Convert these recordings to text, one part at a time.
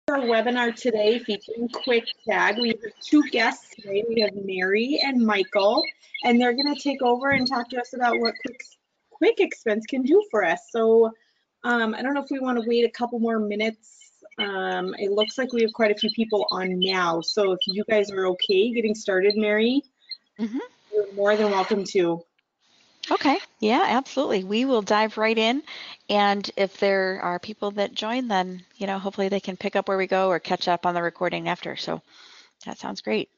Our webinar today featuring KwikTag. We have two guests today. We have Mary and Michael, and they're going to take over and talk to us about what KwikExpense can do for us. So I don't know if we want to wait a couple more minutes. It looks like we have quite a few people on now. So if you guys are okay getting started, Mary, you're more than welcome to. Okay, yeah, absolutely. We will dive right in. And if there are people that join, then, hopefully they can pick up where we go or catch up on the recording after. So that sounds great.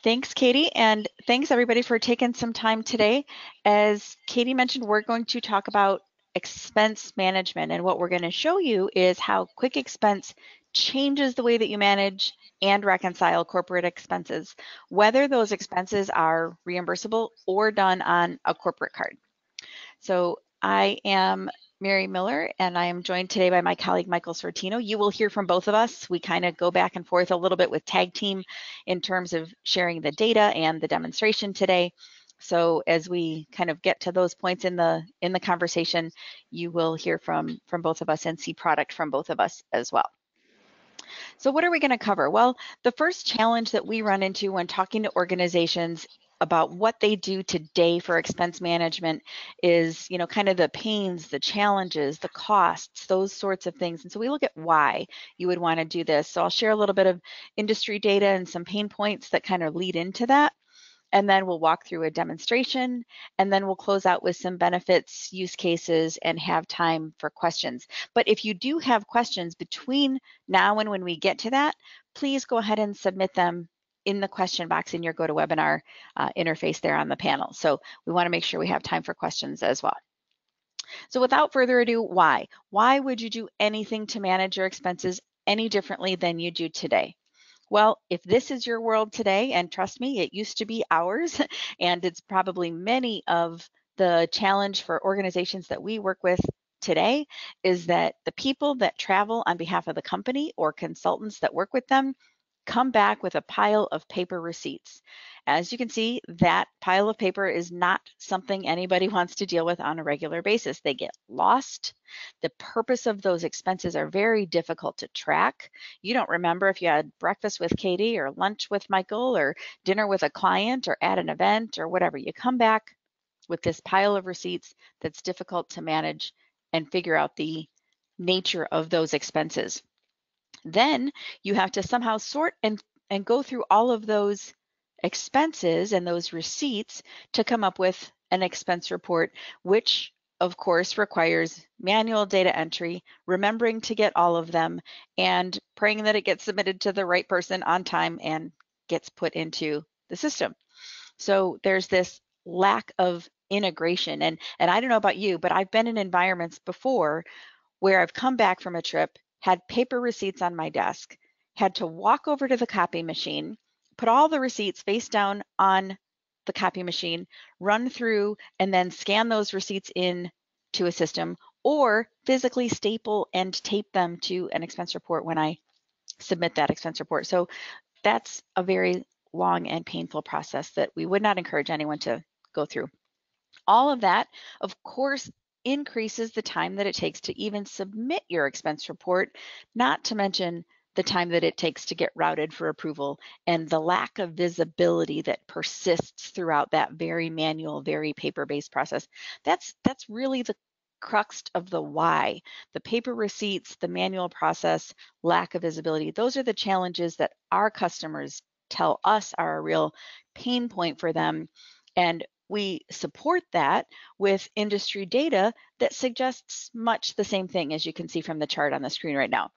Thanks, Katie. And thanks everybody for taking some time today. As Katie mentioned, we're going to talk about expense management. And what we're going to show you is how KwikExpense changes the way that you manage and reconcile corporate expenses, whether those expenses are reimbursable or done on a corporate card. So I am Mary Miller, and I am joined today by my colleague, Michael Sortino. You will hear from both of us. We kind of go back and forth a little bit with Tag Team in terms of sharing the data and the demonstration today. So as we kind of get to those points in the conversation, you will hear from both of us and see product from both of us as well. So what are we going to cover? Well, the first challenge that we run into when talking to organizations about what they do today for expense management is, kind of the pains, the challenges, the costs, those sorts of things. And so we look at why you would want to do this. So I'll share a little bit of industry data and some pain points that kind of lead into that. And then we'll walk through a demonstration, and then we'll close out with some benefits, use cases, and have time for questions. But if you do have questions between now and when we get to that, please go ahead and submit them in the question box in your GoToWebinar interface there on the panel. So we want to make sure we have time for questions as well. So without further ado, why? Why would you do anything to manage your expenses any differently than you do today? Well, if this is your world today, and trust me, it used to be ours, and it's probably many of the challenge for organizations that we work with today, is that the people that travel on behalf of the company or consultants that work with them come back with a pile of paper receipts. As you can see, that pile of paper is not something anybody wants to deal with on a regular basis. They get lost. The purpose of those expenses are very difficult to track. You don't remember if you had breakfast with Katie or lunch with Michael or dinner with a client or at an event or whatever. You come back with this pile of receipts that's difficult to manage and figure out the nature of those expenses. Then you have to somehow sort and go through all of those expenses and those receipts to come up with an expense report, which of course requires manual data entry, remembering to get all of them, and praying that it gets submitted to the right person on time and gets put into the system. So there's this lack of integration. And I don't know about you, but I've been in environments before where I've come back from a trip, had paper receipts on my desk, had to walk over to the copy machine, put all the receipts face down on the copy machine, run through and then scan those receipts in to a system, or physically staple and tape them to an expense report when I submit that expense report. So that's a very long and painful process that we would not encourage anyone to go through. All of that, of course, increases the time that it takes to even submit your expense report, not to mention the time that it takes to get routed for approval and the lack of visibility that persists throughout that very manual, very paper-based process. That's really the crux of the why. The paper receipts, the manual process, lack of visibility, those are the challenges that our customers tell us are a real pain point for them. And we support that with industry data that suggests much the same thing, as you can see from the chart on the screen right now.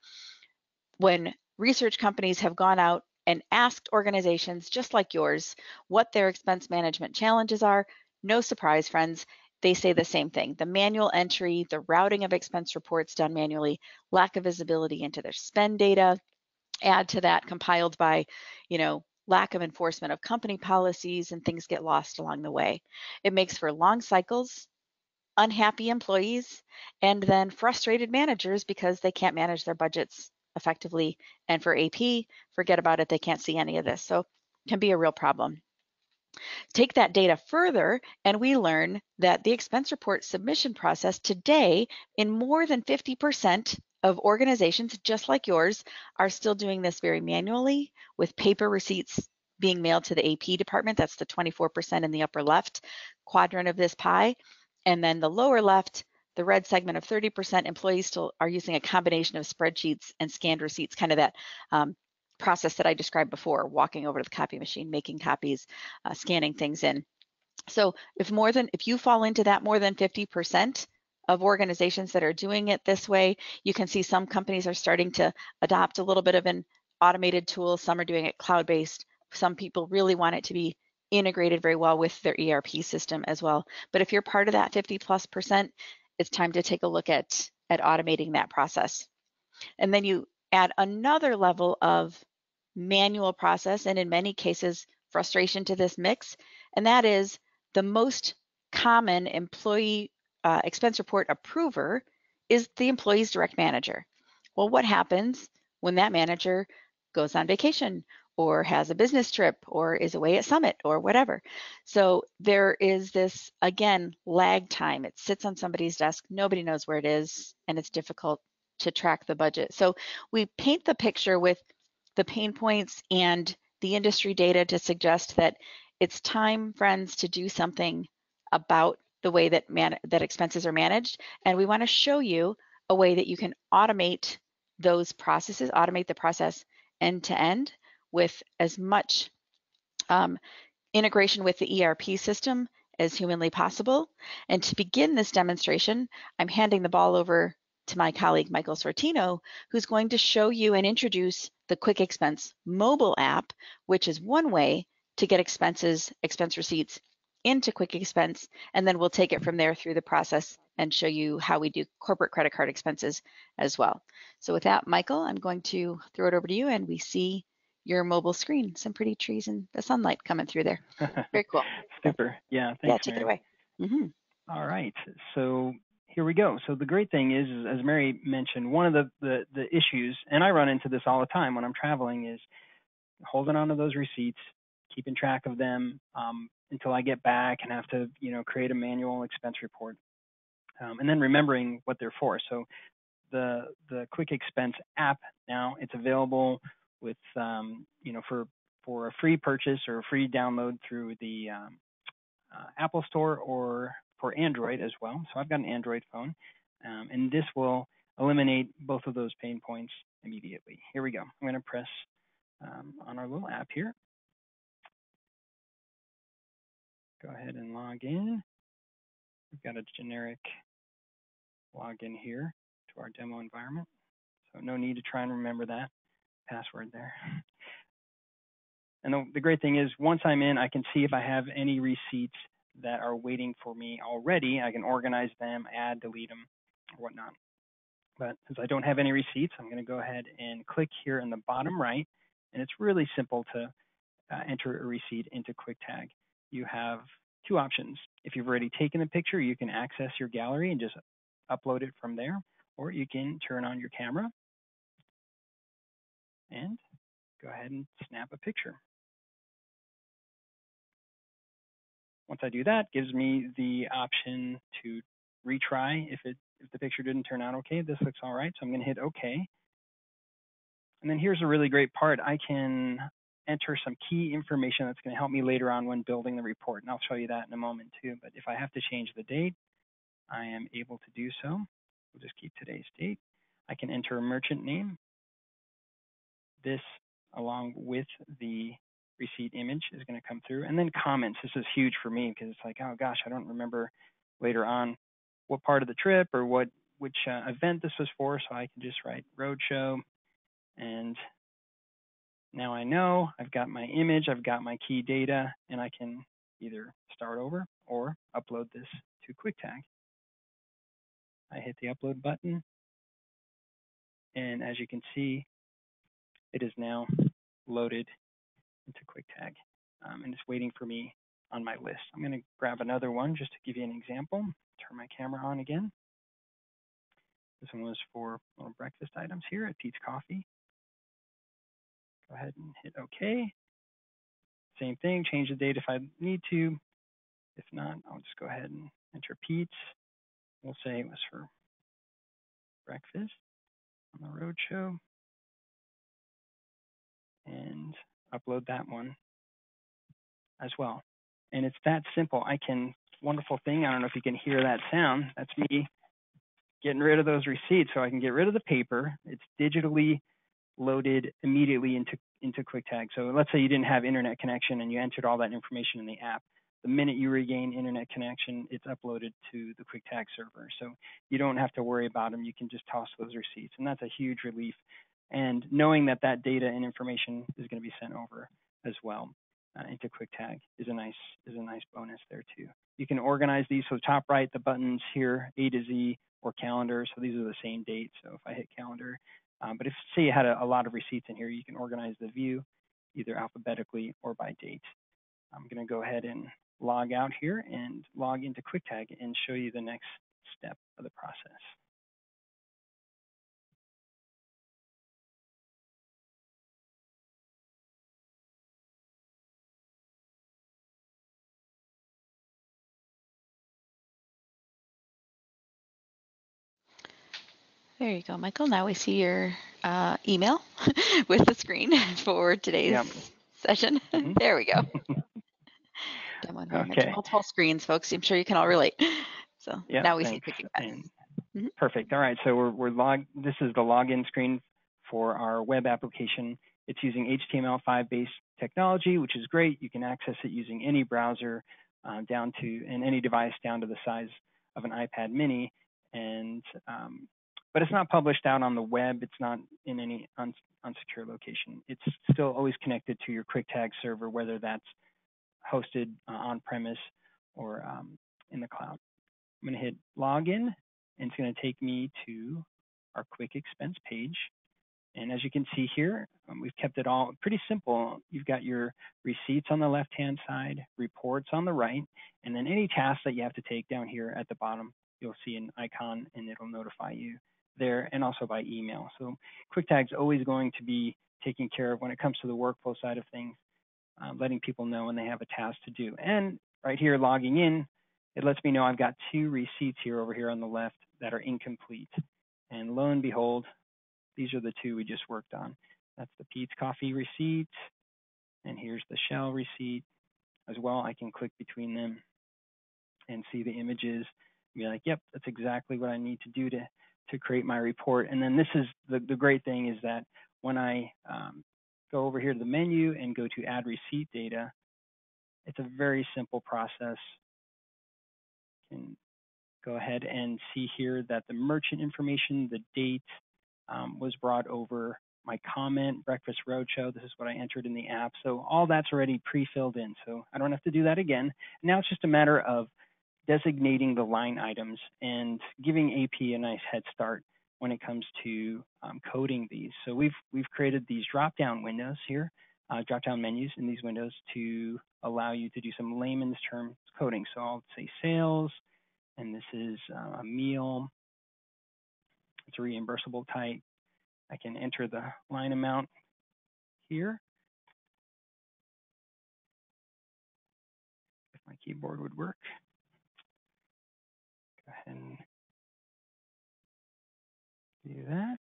When research companies have gone out and asked organizations just like yours what their expense management challenges are, no surprise, friends, they say the same thing. The manual entry, the routing of expense reports done manually, lack of visibility into their spend data, add to that compiled by, lack of enforcement of company policies, and things get lost along the way. It makes for long cycles, unhappy employees, and then frustrated managers because they can't manage their budgets effectively. And for AP, forget about it, they can't see any of this. So it can be a real problem. Take that data further, and we learn that the expense report submission process today in more than 50% of organizations just like yours are still doing this very manually with paper receipts being mailed to the AP department. That's the 24% in the upper left quadrant of this pie. And then the lower left, the red segment of 30%, employees still are using a combination of spreadsheets and scanned receipts, kind of that process that I described before, walking over to the copy machine, making copies, scanning things in. So if you fall into that more than 50% of organizations that are doing it this way, you can see some companies are starting to adopt a little bit of an automated tool. Some are doing it cloud-based. Some people really want it to be integrated very well with their ERP system as well. But if you're part of that 50+%, it's time to take a look at automating that process. And then you add another level of manual process, and in many cases, frustration to this mix, and that is the most common employee expense report approver is the employee's direct manager. Well, what happens when that manager goes on vacation or has a business trip or is away at summit or whatever? So there is this, again, lag time. It sits on somebody's desk. Nobody knows where it is, and it's difficult to track the budget. So we paint the picture with the pain points and the industry data to suggest that it's time, friends, to do something about the way that expenses are managed. And we want to show you a way that you can automate those processes, automate the process end to end with as much integration with the ERP system as humanly possible. And to begin this demonstration, I'm handing the ball over to my colleague, Michael Sortino, who's going to show you and introduce the KwikExpense mobile app, which is one way to get expense receipts into KwikExpense, and then we'll take it from there through the process and show you how we do corporate credit card expenses as well. So with that, Michael, I'm going to throw it over to you, and we see your mobile screen. Some pretty trees and the sunlight coming through there. Very cool. Super. Yeah, thanks, Yeah, take Mary. it away. Mm-hmm. All right. So here we go. So the great thing is as Mary mentioned, one of the issues, and I run into this all the time when I'm traveling, is holding on to those receipts, keeping track of them until I get back and have to, create a manual expense report, and then remembering what they're for. So the KwikExpense app now, it's available with for a free purchase or a free download through the Apple Store or for Android as well. So I've got an Android phone, and this will eliminate both of those pain points immediately. Here we go. I'm going to press on our little app here. Go ahead and log in. We've got a generic login here to our demo environment. So no need to try and remember that password there. And the great thing is once I'm in, I can see if I have any receipts that are waiting for me already. I can organize them, add, delete them, or whatnot. But since I don't have any receipts, I'm going to go ahead and click here in the bottom right. And it's really simple to enter a receipt into KwikTag. You have two options. If you've already taken the picture, you can access your gallery and just upload it from there, or you can turn on your camera and go ahead and snap a picture. Once I do that, it gives me the option to retry if the picture didn't turn out okay. This looks all right, so I'm going to hit OK. And then here's a really great part. I can enter some key information that's going to help me later on when building the report, and I'll show you that in a moment too. But if I have to change the date, I am able to do so. We'll just keep today's date. I can enter a merchant name. This, along with the receipt image, is going to come through. And then comments. This is huge for me because it's like, oh gosh, I don't remember later on what part of the trip or which event this was for. So I can just write roadshow, and now I know I've got my image, I've got my key data, and I can either start over or upload this to KwikTag. I hit the upload button, and as you can see, it is now loaded into KwikTag, and it's waiting for me on my list. I'm going to grab another one just to give you an example. Turn my camera on again. This one was for little breakfast items here at Pete's Coffee. Go ahead and hit OK. Same thing, change the date if I need to. If not, I'll just go ahead and enter Pete's. We'll say it was for breakfast. on the roadshow and upload that one as well. And it's that simple. Wonderful thing, I don't know if you can hear that sound. That's me getting rid of those receipts so I can get rid of the paper. It's digitally loaded immediately into KwikTag. So let's say you didn't have internet connection and you entered all that information in the app. The minute you regain internet connection, it's uploaded to the KwikTag server. So you don't have to worry about them. You can just toss those receipts, and that's a huge relief. And knowing that that data and information is going to be sent over as well into KwikTag is a nice bonus there too. You can organize these. So top right, the buttons here, A to Z or calendar. So these are the same date. So if I hit calendar, but if say you had a lot of receipts in here, you can organize the view either alphabetically or by date. I'm going to go ahead and log out here and log into KwikTag and show you the next step of the process. There you go, Michael. Now we see your email with the screen for today's session. There we go. Demo environment, multiple screens, folks. I'm sure you can all relate. So now we see KwikExpense. Perfect. All right. So we're logged. This is the login screen for our web application. It's using HTML5 based technology, which is great. You can access it using any browser and any device down to the size of an iPad mini. And but it's not published out on the web. It's not in any unsecure location. It's still always connected to your KwikTag server, whether that's hosted on-premise or in the cloud. I'm going to hit login, and it's going to take me to our KwikExpense page. And as you can see here, we've kept it all pretty simple. You've got your receipts on the left-hand side, reports on the right, and then any tasks that you have to take down here at the bottom, you'll see an icon, and it'll notify you there, and also by email. So KwikTag's always going to be taking care of when it comes to the workflow side of things, letting people know when they have a task to do. And right here, logging in, it lets me know I've got 2 receipts here over here on the left that are incomplete. And lo and behold, these are the 2 we just worked on. That's the Pete's Coffee receipt, and here's the Shell receipt as well. I can click between them and see the images, and be like, yep, that's exactly what I need to do to create my report. And then this is the great thing is that when I go over here to the menu and go to add receipt data, it's a very simple process. You can go ahead and see here that the merchant information, the date was brought over, my comment, Breakfast Roadshow, this is what I entered in the app. So all that's already pre-filled in, so I don't have to do that again. Now it's just a matter of designating the line items and giving AP a nice head start when it comes to coding these. So we've created these drop-down windows here, drop-down menus in these windows to allow you to do some layman's terms coding. So I'll say sales, and this is a meal. It's a reimbursable type. I can enter the line amount here. If my keyboard would work. Go ahead and do that.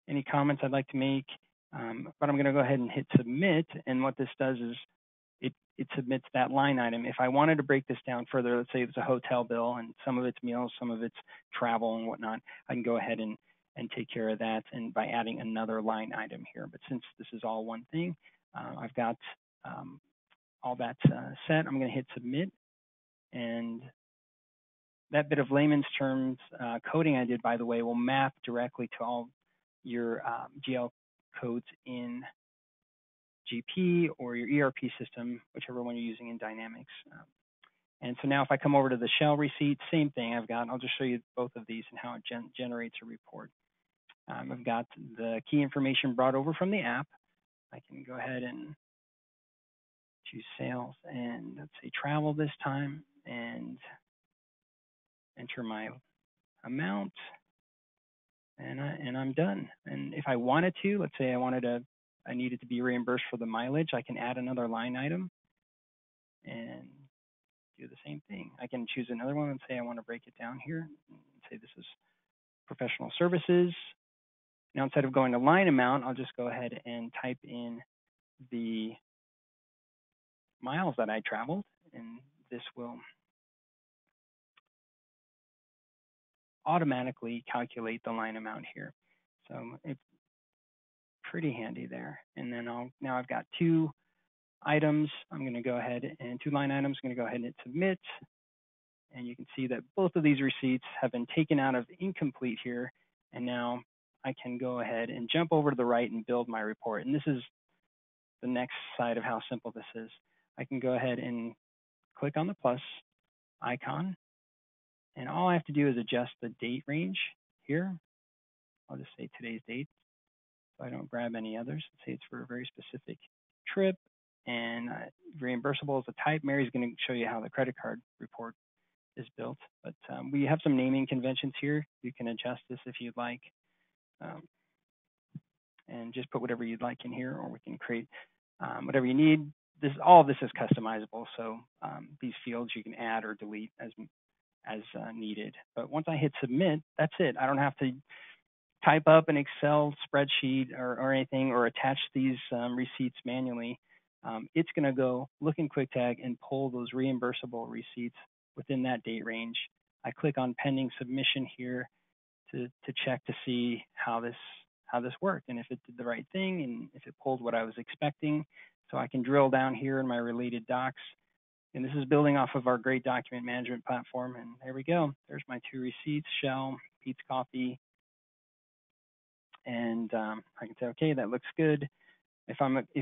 Any comments I'd like to make, but I'm going to go ahead and hit submit. And what this does is it submits that line item. If I wanted to break this down further, let's say it's a hotel bill and some of it's meals, some of it's travel and whatnot, I can go ahead and take care of that and by adding another line item here. But since this is all one thing, I've got all that set. I'm going to hit submit, and that bit of layman's terms coding I did, by the way, will map directly to all your GL codes in GP or your ERP system, whichever one you're using in Dynamics. And so now if I come over to the Shell receipt, same thing I'll just show you both of these and how it generates a report. I've got the key information brought over from the app. I can go ahead and choose sales and let's say travel this time and enter my amount, and I'm done. And if I wanted to, let's say I needed to be reimbursed for the mileage, I can add another line item and do the same thing. I can choose another one and say I want to break it down here and say this is professional services. Now, instead of going to line amount, I'll just go ahead and type in the miles that I traveled, and this will automatically calculate the line amount here. So it's pretty handy there. And then now I've got 2 items. I'm going to go ahead and 2 line items. I'm going to go ahead and hit submit. And you can see that both of these receipts have been taken out of incomplete here. And now I can go ahead and jump over to the right and build my report. And this is the next side of how simple this is. I can go ahead and click on the plus icon. And all I have to do is adjust the date range here. I'll just say today's date, so I don't grab any others. Let's say it's for a very specific trip, and reimbursable is a type. Mary's going to show you how the credit card report is built, but we have some naming conventions here. You can adjust this if you'd like, and just put whatever you'd like in here, or we can create whatever you need. All of this is customizable, so these fields you can add or delete as needed. But once I hit submit, that's it. I don't have to type up an Excel spreadsheet or anything, or attach these receipts manually. It's going to go look in QwikTag and pull those reimbursable receipts within that date range. I click on pending submission here to check to see how this worked, and if it did the right thing, and if it pulled what I was expecting. So I can drill down here in my related docs. And this is building off of our great document management platform. And there we go. There's my 2 receipts, Shell, Pete's Coffee. And I can say, okay, that looks good. If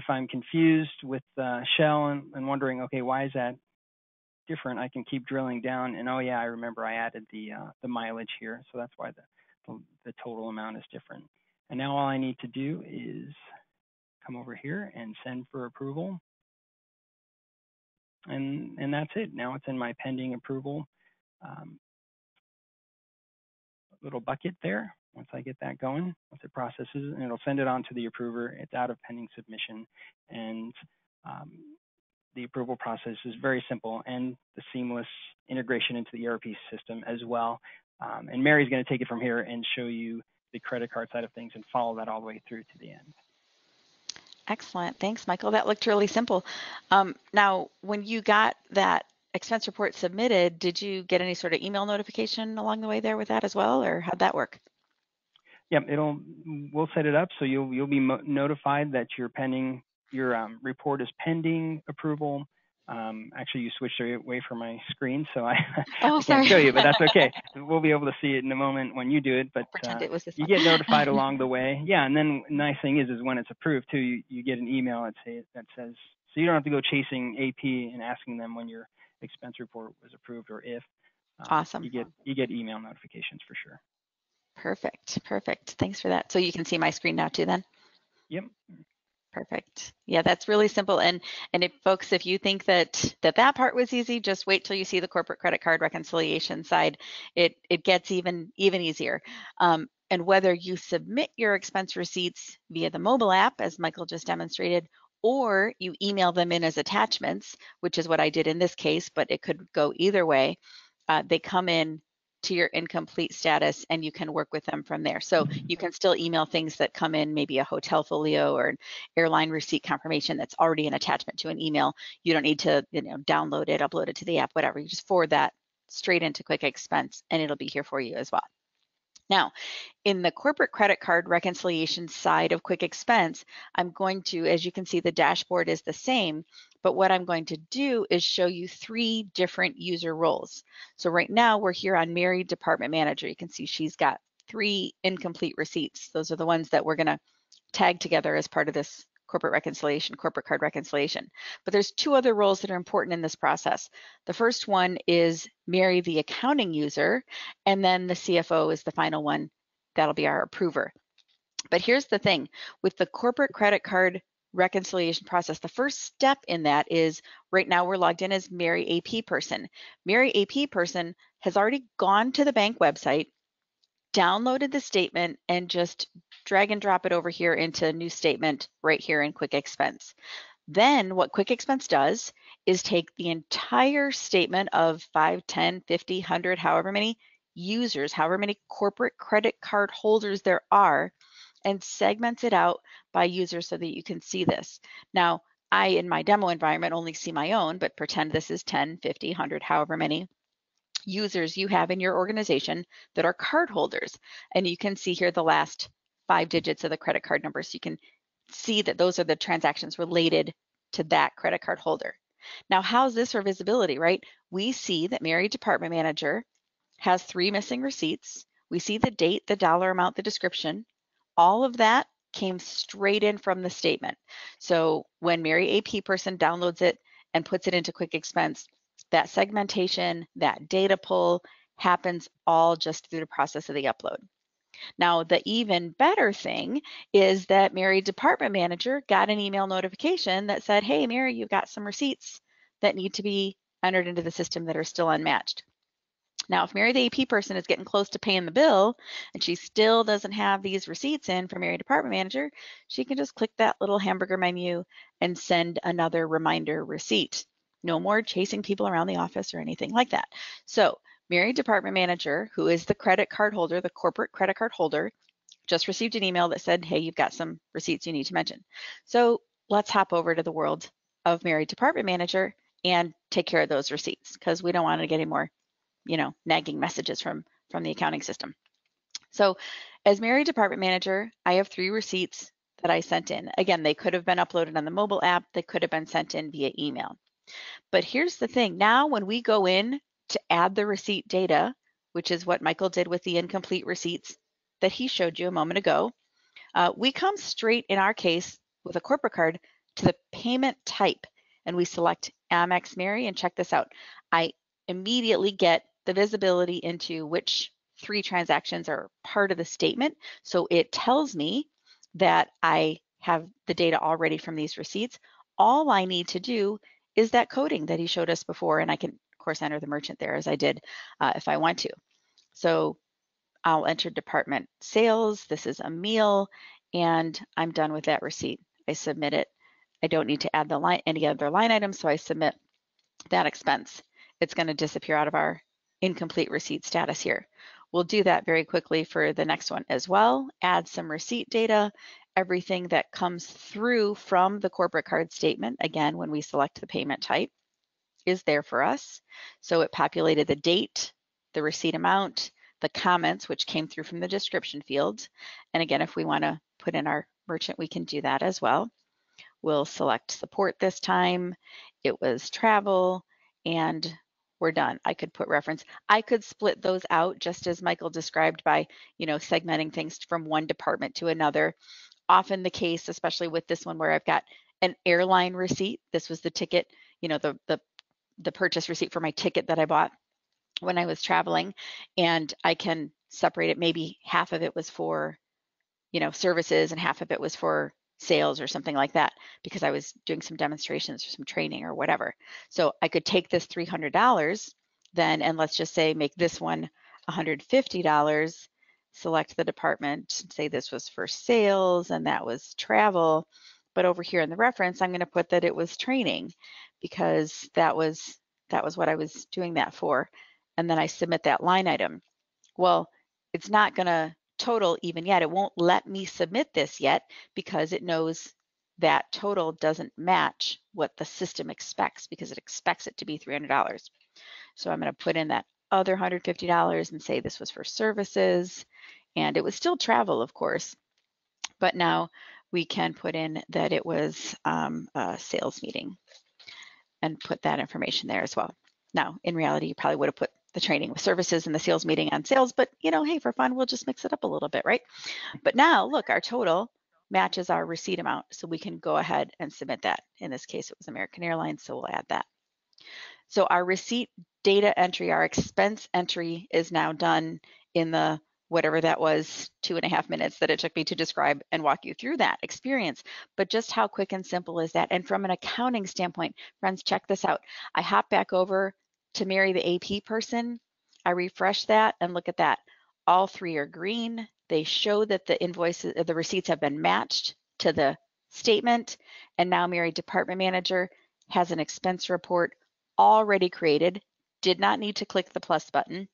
I'm confused with Shell and wondering, okay, why is that different? I can keep drilling down. And oh yeah, I remember I added the mileage here. So that's why the total amount is different. And now all I need to do is come over here and send for approval. And that's it. Now it's in my pending approval little bucket there. Once I get that going, once it processes, and it'll send it on to the approver. It's out of pending submission, and the approval process is very simple, and the seamless integration into the ERP system as well. And Mary's going to take it from here and show you the credit card side of things and follow that all the way through to the end. Excellent. Thanks, Michael. That looked really simple. Now, when you got that expense report submitted, did you get any sort of email notification along the way there with that as well, or how'd that work? Yep, we'll set it up so you'll be notified that your report is pending approval. Actually, you switched away from my screen, so I can't show you, but that's okay. We'll be able to see it in a moment when you do it, but pretend it was this you one. get notified along the way. Yeah, and then the nice thing is when it's approved too, you get an email that says, so you don't have to go chasing AP and asking them when your expense report was approved or if. Awesome. You get email notifications for sure. Perfect. Thanks for that. So you can see my screen now too then? Yep. Perfect. Yeah, that's really simple. And if you think that part was easy, just wait till you see the corporate credit card reconciliation side. It gets even easier. And whether you submit your expense receipts via the mobile app, as Michael just demonstrated, or you email them in as attachments, which is what I did in this case, but it could go either way. They come in to your incomplete status, and you can work with them from there. So you can still email things that come in, maybe a hotel folio or an airline receipt confirmation that's already an attachment to an email. You don't need to download it, upload it to the app, whatever. You just forward that straight into QwikExpense, and it'll be here for you as well. Now, in the corporate credit card reconciliation side of QwikExpense, I'm going to, as you can see, the dashboard is the same, but what I'm going to do is show you 3 different user roles. So right now we're here on Mary, Department Manager. You can see she's got 3 incomplete receipts. Those are the ones that we're going to tag together as part of this corporate card reconciliation. But there's 2 other roles that are important in this process. The first one is Mary, the accounting user, and then the CFO is the final one. That'll be our approver. But here's the thing, with the corporate credit card reconciliation process, the first step in that is, right now we're logged in as Mary AP person. Mary AP person has already gone to the bank website, downloaded the statement, and just drag and drop it over here into a new statement right here in QwikExpense. Then what QwikExpense does is take the entire statement of 5, 10, 50, 100, however many users, however many corporate credit card holders there are, and segments it out by user so that you can see this. Now, I, in my demo environment, only see my own, but pretend this is 10, 50, 100, however many users you have in your organization that are card holders. And you can see here the last 5 digits of the credit card number. So you can see that those are the transactions related to that credit card holder. Now, how's this for visibility, right? We see that Mary Department Manager has 3 missing receipts. We see the date, the dollar amount, the description. All of that came straight in from the statement. So when Mary AP person downloads it and puts it into KwikExpense, that segmentation, that data pull happens all just through the process of the upload. Now, the even better thing is that Mary Department Manager got an email notification that said, hey, Mary, you've got some receipts that need to be entered into the system that are still unmatched. Now, if Mary, the AP person, is getting close to paying the bill and she still doesn't have these receipts in for Mary Department Manager, she can just click that little hamburger menu and send another reminder receipt. No more chasing people around the office or anything like that. So Mary Department Manager, who is the credit card holder, the corporate credit card holder, just received an email that said, hey, you've got some receipts you need to mention. So let's hop over to the world of Mary Department Manager and take care of those receipts because we don't want to get any more nagging messages from the accounting system. So as Mary Department Manager, I have 3 receipts that I sent in. Again, they could have been uploaded on the mobile app. They could have been sent in via email. But here's the thing. Now, when we go in to add the receipt data, which is what Michael did with the incomplete receipts that he showed you a moment ago, we come straight, in our case, with a corporate card to the payment type. And we select Amex Mary, and check this out. I immediately get the visibility into which 3 transactions are part of the statement. So it tells me that I have the data already from these receipts. All I need to do is that coding that he showed us before, and I can, of course, enter the merchant there as I did if I want to. So I'll enter department sales. This is a meal, and I'm done with that receipt. I submit it. I don't need to add any other line items, so I submit that expense. It's going to disappear out of our incomplete receipt status here. We'll do that very quickly for the next one as well. Add some receipt data. Everything that comes through from the corporate card statement, again, when we select the payment type, is there for us. So it populated the date, the receipt amount, the comments, which came through from the description field. And again, if we want to put in our merchant, we can do that as well. We'll select support this time. It was travel, and we're done. I could put reference. I could split those out just as Michael described by, segmenting things from one department to another. Often the case, especially with this one where I've got an airline receipt. This was the ticket, the purchase receipt for my ticket that I bought when I was traveling, and I can separate it. Maybe half of it was for, services and half of it was for sales or something like that because I was doing some demonstrations or some training or whatever. So I could take this $300 then, and let's just say make this one $150, select the department, say this was for sales and that was travel. But over here in the reference, I'm going to put that it was training because that was what I was doing that for. And then I submit that line item. Well, it's not going to total even yet. It won't let me submit this yet because it knows that total doesn't match what the system expects because it expects it to be $300. So I'm going to put in that other $150 and say this was for services, and it was still travel, of course, but now we can put in that it was a sales meeting and put that information there as well. Now, in reality, you probably would have put the training with services and the sales meeting on sales, but hey, for fun, we'll just mix it up a little bit, right? But now look, our total matches our receipt amount, so we can go ahead and submit that. In this case, it was American Airlines, so we'll add that. So our receipt data entry, our expense entry is now done in the whatever that was, 2.5 minutes that it took me to describe and walk you through that experience. But just how quick and simple is that? And from an accounting standpoint, friends, check this out. I hop back over to Mary, the AP person. I refresh that and look at that. All 3 are green. They show that the invoices, the receipts have been matched to the statement. And now Mary, Department Manager, has an expense report already created, did not need to click the plus button.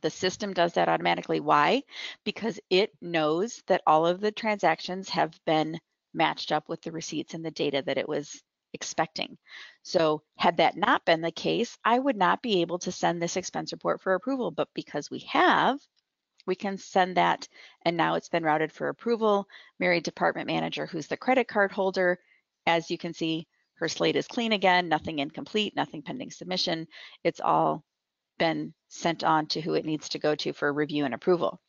The system does that automatically. Why? Because it knows that all of the transactions have been matched up with the receipts and the data that it was expecting. So had that not been the case, I would not be able to send this expense report for approval. But because we have, we can send that, and now it's been routed for approval. Mary, department manager, who's the credit card holder, as you can see, her slate is clean again, nothing incomplete, nothing pending submission. It's all been sent on to who it needs to go to for review and approval.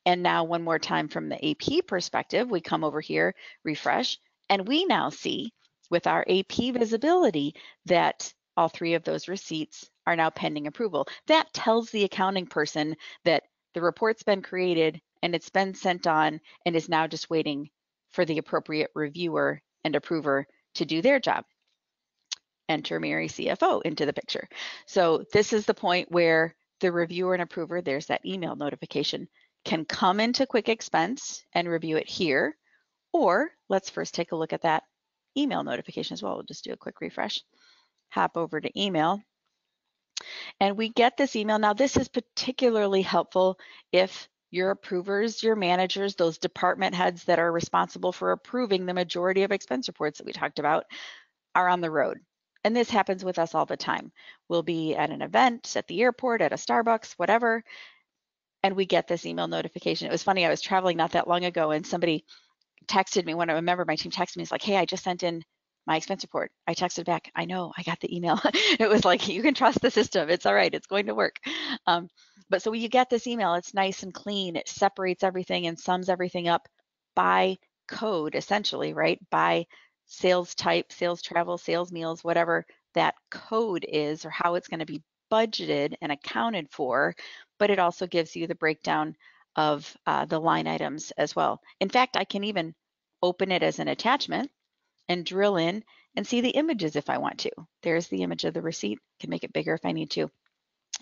And now one more time from the AP perspective, we come over here, refresh, and we now see with our AP visibility that all 3 of those receipts are now pending approval. That tells the accounting person that the report's been created and it's been sent on and is now just waiting for the appropriate reviewer and approver to do their job. Enter Mary CFO into the picture. So this is the point where the reviewer and approver, there's that email notification, can come into QwikExpense and review it here. Or let's first take a look at that email notification as well. We'll just do a quick refresh. Hop over to email. And we get this email. Now, this is particularly helpful if your approvers, your managers, those department heads that are responsible for approving the majority of expense reports that we talked about are on the road. And this happens with us all the time. We'll be at an event, at the airport, at a Starbucks, whatever, and we get this email notification. It was funny, I was traveling not that long ago and somebody texted me, when a member of my team texted me, it's like, hey, I just sent in my expense report. I texted back, I know, I got the email. It was like, you can trust the system. It's all right, it's going to work. But so when you get this email, it's nice and clean. It separates everything and sums everything up by code, essentially, right? By sales type, sales travel, sales meals, whatever that code is or how it's going to be budgeted and accounted for. But it also gives you the breakdown of the line items as well. In fact, I can even open it as an attachment and drill in and see the images if I want to. There's the image of the receipt. Can make it bigger if I need to.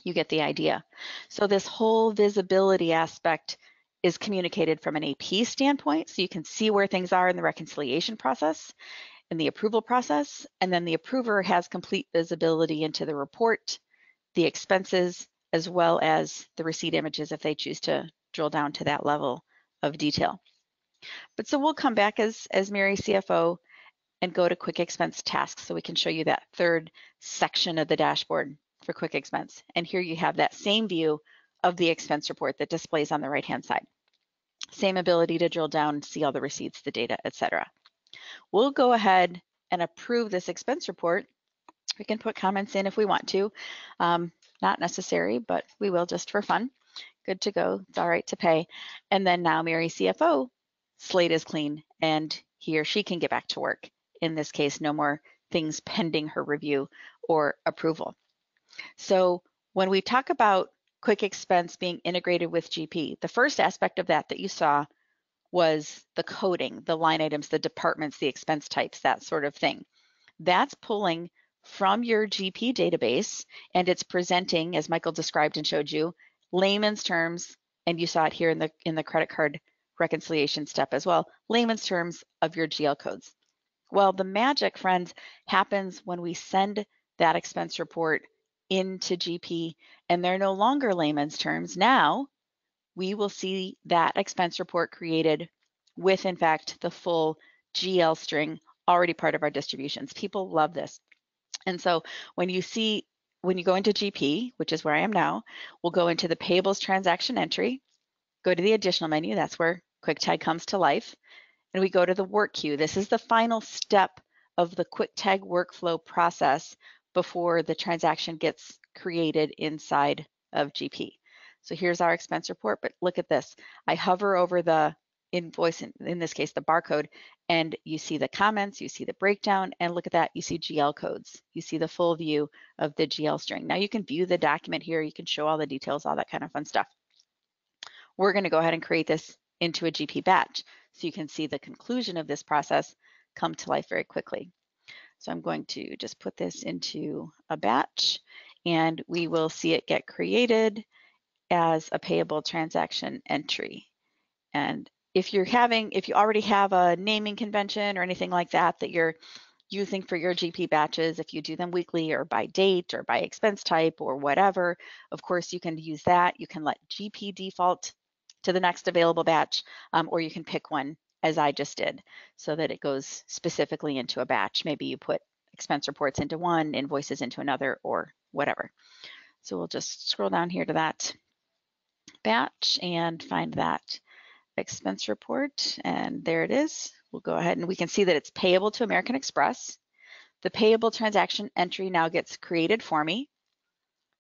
You get the idea. So this whole visibility aspect is communicated from an AP standpoint, so you can see where things are in the reconciliation process and the approval process, and then the approver has complete visibility into the report, the expenses, as well as the receipt images if they choose to drill down to that level of detail. But so we'll come back as Mary CFO and go to QwikExpense tasks so we can show you that third section of the dashboard for QwikExpense. And here you have that same view of the expense report that displays on the right-hand side. Same ability to drill down and see all the receipts, the data, etc. We'll go ahead and approve this expense report. We can put comments in if we want to. Not necessary, but we will just for fun. Good to go. It's all right to pay. And then now Mary CFO, slate is clean and he or she can get back to work. In this case, no more things pending her review or approval. So when we talk about QwikExpense being integrated with GP, the first aspect of that you saw was the coding, the line items, the departments, the expense types, that sort of thing. That's pulling from your GP database and it's presenting, as Michael described and showed you, layman's terms, and you saw it here in the credit card reconciliation step as well, layman's terms of your GL codes. Well, the magic, friends, happens when we send that expense report into GP and they're no longer layman's terms. Now we will see that expense report created with, in fact, the full GL string already part of our distributions. People love this. And so when you go into GP, which is where I am now, we'll go into the payables transaction entry, go to the additional menu, that's where QwikTag comes to life, and we go to the work queue. This is the final step of the QwikTag workflow process before the transaction gets created inside of GP. So here's our expense report, but look at this. I hover over the invoice, in this case, the barcode, and you see the comments, you see the breakdown, and look at that, you see GL codes. You see the full view of the GL string. Now you can view the document here, you can show all the details, all that kind of fun stuff. We're gonna go ahead and create this into a GP batch so you can see the conclusion of this process come to life very quickly. So I'm going to just put this into a batch and we will see it get created as a payable transaction entry. And if you already have a naming convention or anything like that that you're using for your GP batches, if you do them weekly or by date or by expense type or whatever, of course, you can use that. You can let GP default to the next available batch, or you can pick one as I just did so that it goes specifically into a batch. Maybe you put expense reports into one, invoices into another, or whatever. So we'll just scroll down here to that batch and find that expense report, and there it is. We'll go ahead and we can see that it's payable to American Express. The payable transaction entry now gets created for me.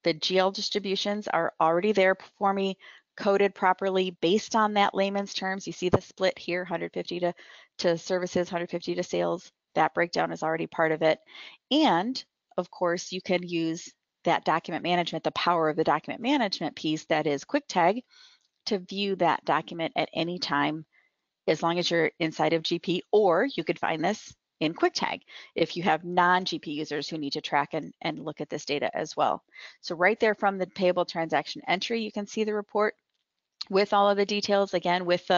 The GL distributions are already there for me, coded properly based on that layman's terms. You see the split here, 150 to services, 150 to sales. That breakdown is already part of it. And of course, you can use that document management, the power of the document management piece that is KwikTag, to view that document at any time as long as you're inside of GP, or you could find this in KwikTag if you have non-GP users who need to track and look at this data as well. So right there from the payable transaction entry, you can see the report with all of the details, again, with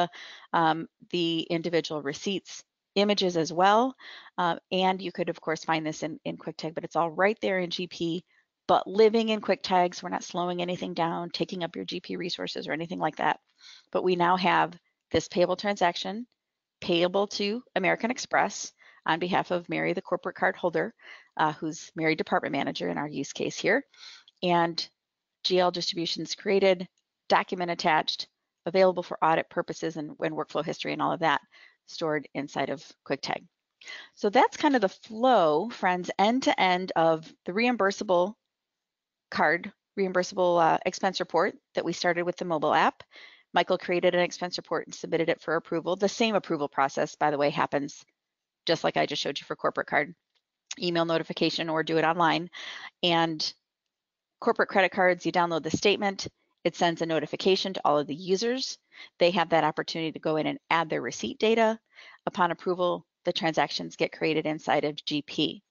the individual receipts, images as well. And you could, of course, find this in KwikTag, but it's all right there in GP, but living in KwikTag, so we're not slowing anything down, taking up your GP resources or anything like that. But we now have this payable transaction payable to American Express on behalf of Mary, the corporate card holder, who's Mary department manager in our use case here. And GL distributions created, document attached, available for audit purposes and workflow history and all of that stored inside of KwikTag. So that's kind of the flow, friends, end to end of the reimbursable card, reimbursable expense report that we started with the mobile app. Michael created an expense report and submitted it for approval. The same approval process, by the way, happens just like I just showed you for corporate card, email notification or do it online. And corporate credit cards, you download the statement, it sends a notification to all of the users. They have that opportunity to go in and add their receipt data. Upon approval, the transactions get created inside of GP.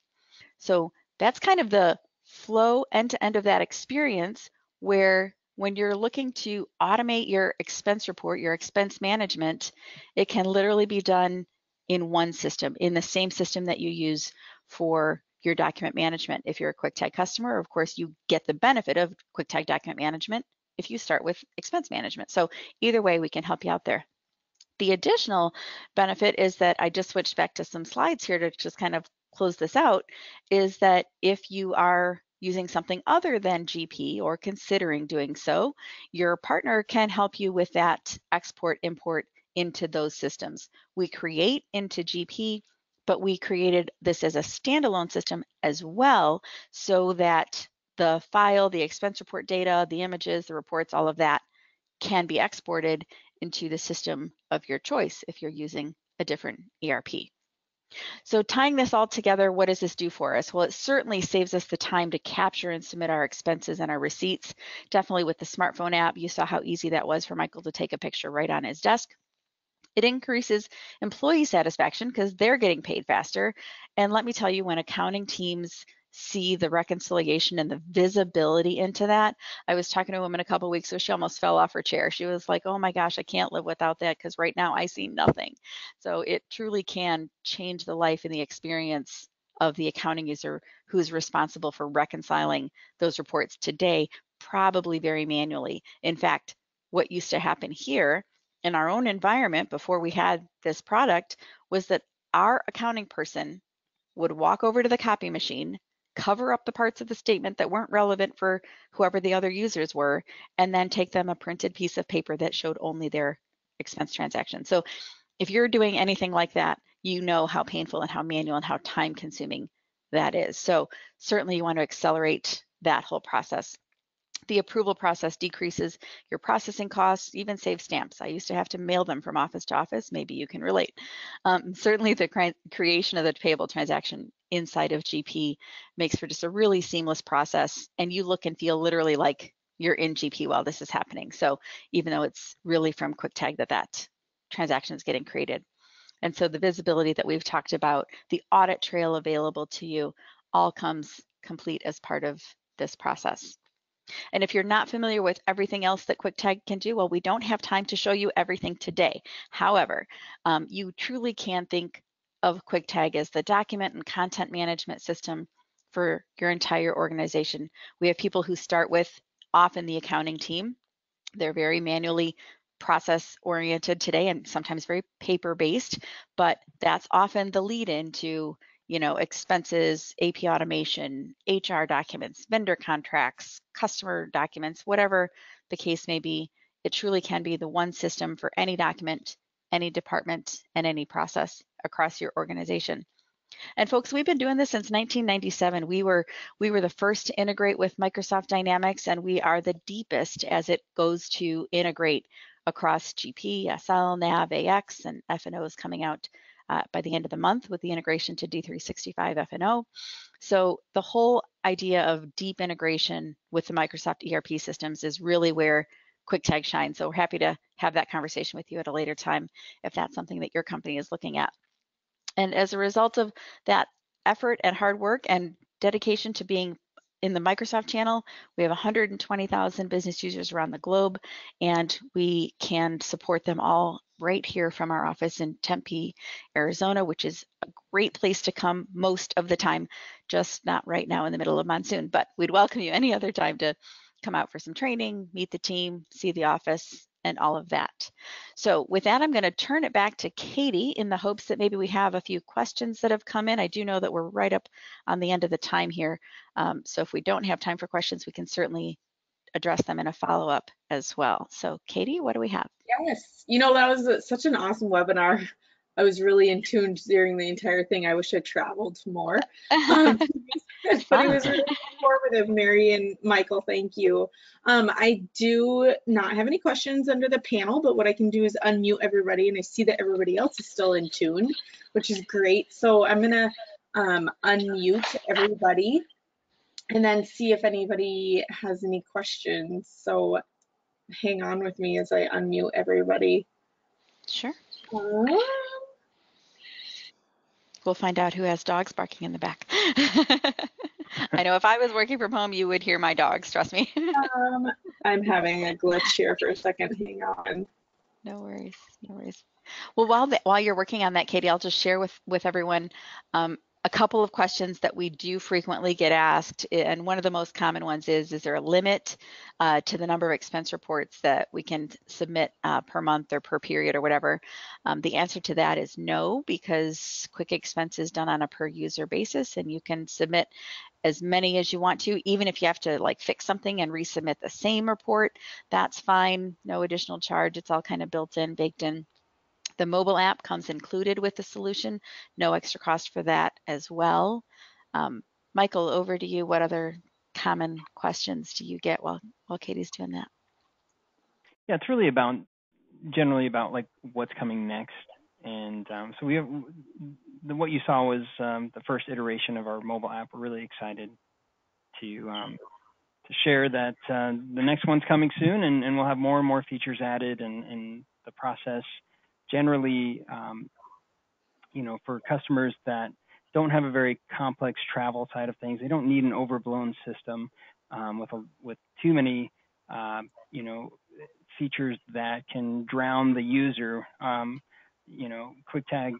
So that's kind of the flow end to end of that experience, where when you're looking to automate your expense report, your expense management, it can literally be done in one system, in the same system that you use for your document management. If you're a KwikTag customer, of course, you get the benefit of KwikTag document management if you start with expense management. So either way, we can help you out there. The additional benefit is that I just switched back to some slides here to just kind of close this out, is that if you are using something other than GP or considering doing so, your partner can help you with that export import into those systems. We create into GP, but we created this as a standalone system as well, so that the file, the expense report data, the images, the reports, all of that can be exported into the system of your choice if you're using a different ERP. So tying this all together, what does this do for us? Well, it certainly saves us the time to capture and submit our expenses and our receipts. Definitely with the smartphone app, you saw how easy that was for Michael to take a picture right on his desk. It increases employee satisfaction because they're getting paid faster. And let me tell you, when accounting teams see the reconciliation and the visibility into that. I was talking to a woman a couple of weeks ago, she almost fell off her chair. She was like, oh my gosh, I can't live without that because right now I see nothing. So it truly can change the life and the experience of the accounting user who's responsible for reconciling those reports today, probably very manually. In fact, what used to happen here in our own environment before we had this product was that our accounting person would walk over to the copy machine, cover up the parts of the statement that weren't relevant for whoever the other users were, and then take them a printed piece of paper that showed only their expense transaction. So if you're doing anything like that, you know how painful and how manual and how time consuming that is. So certainly you want to accelerate that whole process. The approval process decreases your processing costs, even save stamps. I used to have to mail them from office to office. Maybe you can relate. Certainly the creation of the payable transaction inside of GP makes for just a really seamless process, and you look and feel literally like you're in GP while this is happening. So even though it's really from KwikTag that transaction is getting created. And so the visibility that we've talked about, the audit trail available to you, all comes complete as part of this process. And if you're not familiar with everything else that KwikTag can do, well, we don't have time to show you everything today. However, you truly can think of KwikTag as the document and content management system for your entire organization. We have people who start with often the accounting team. They're very manually process oriented today and sometimes very paper based, but that's often the lead into, you know, expenses, AP automation, HR documents, vendor contracts, customer documents, whatever the case may be. It truly can be the one system for any document, any department, and any process across your organization. And folks, we've been doing this since 1997. We were the first to integrate with Microsoft Dynamics, and we are the deepest as it goes to integrate across GP, SL, NAV, AX, and F&O is coming out by the end of the month with the integration to D365 F&O. So the whole idea of deep integration with the Microsoft ERP systems is really where KwikTag shines. So we're happy to have that conversation with you at a later time if that's something that your company is looking at. And as a result of that effort and hard work and dedication to being in the Microsoft channel, we have 120,000 business users around the globe, and we can support them all right here from our office in Tempe, Arizona, which is a great place to come most of the time, just not right now in the middle of monsoon, but we'd welcome you any other time to come out for some training, meet the team, see the office, and all of that. So with that, I'm going to turn it back to Katie in the hopes that maybe we have a few questions that have come in. I do know that we're right up on the end of the time here. So if we don't have time for questions, we can certainly address them in a follow-up as well. So Katie, what do we have? Yes, you know, that was such an awesome webinar. I was really in tune during the entire thing. I wish I traveled more. But it was really informative, Mary and Michael, thank you. I do not have any questions under the panel, but what I can do is unmute everybody, and I see that everybody else is still in tune, which is great. So I'm gonna unmute everybody and then see if anybody has any questions. So hang on with me as I unmute everybody. Sure. We'll find out who has dogs barking in the back. I know if I was working from home, you would hear my dogs, trust me. I'm having a glitch here for a second. Hang on. No worries, no worries. Well, while you're working on that, Katie, I'll just share with everyone a couple of questions that we do frequently get asked. And one of the most common ones is there a limit to the number of expense reports that we can submit per month or per period or whatever? The answer to that is no, because KwikExpense is done on a per user basis, and you can submit as many as you want to, even if you have to like fix something and resubmit the same report, that's fine, no additional charge. It's all kind of built in, baked in. The mobile app comes included with the solution, no extra cost for that as well. Michael, over to you. What other common questions do you get while Katie's doing that? Yeah, it's really generally about like what's coming next. And so we have, what you saw was the first iteration of our mobile app. We're really excited to share that the next one's coming soon, and we'll have more and more features added, and the process generally, you know, for customers that don't have a very complex travel side of things, they don't need an overblown system with too many, you know, features that can drown the user. You know, KwikTag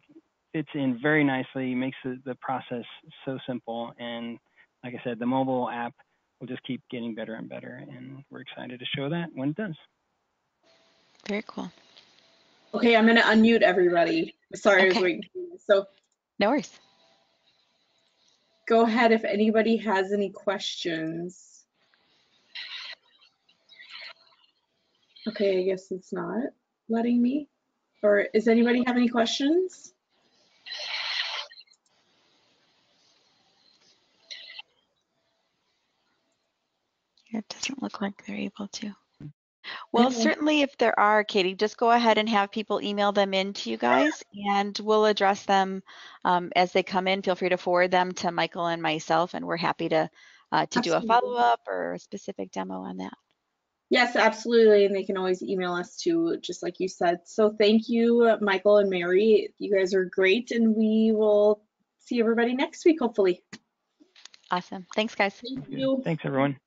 fits in very nicely, makes the process so simple, and like I said, the mobile app will just keep getting better and better, and we're excited to show that when it does. Very cool. Okay, I'm going to unmute everybody. Sorry, I was waiting for you. So no worries. Go ahead if anybody has any questions. Okay, I guess it's not letting me. Or does anybody have any questions? It doesn't look like they're able to. Well, certainly if there are, Katie, just go ahead and have people email them in to you guys, and we'll address them as they come in. Feel free to forward them to Michael and myself, and we're happy to do a follow-up or a specific demo on that. Yes, absolutely, and they can always email us too, just like you said. So thank you, Michael and Mary. You guys are great, and we will see everybody next week, hopefully. Awesome. Thanks, guys. Thank you. Thanks, everyone.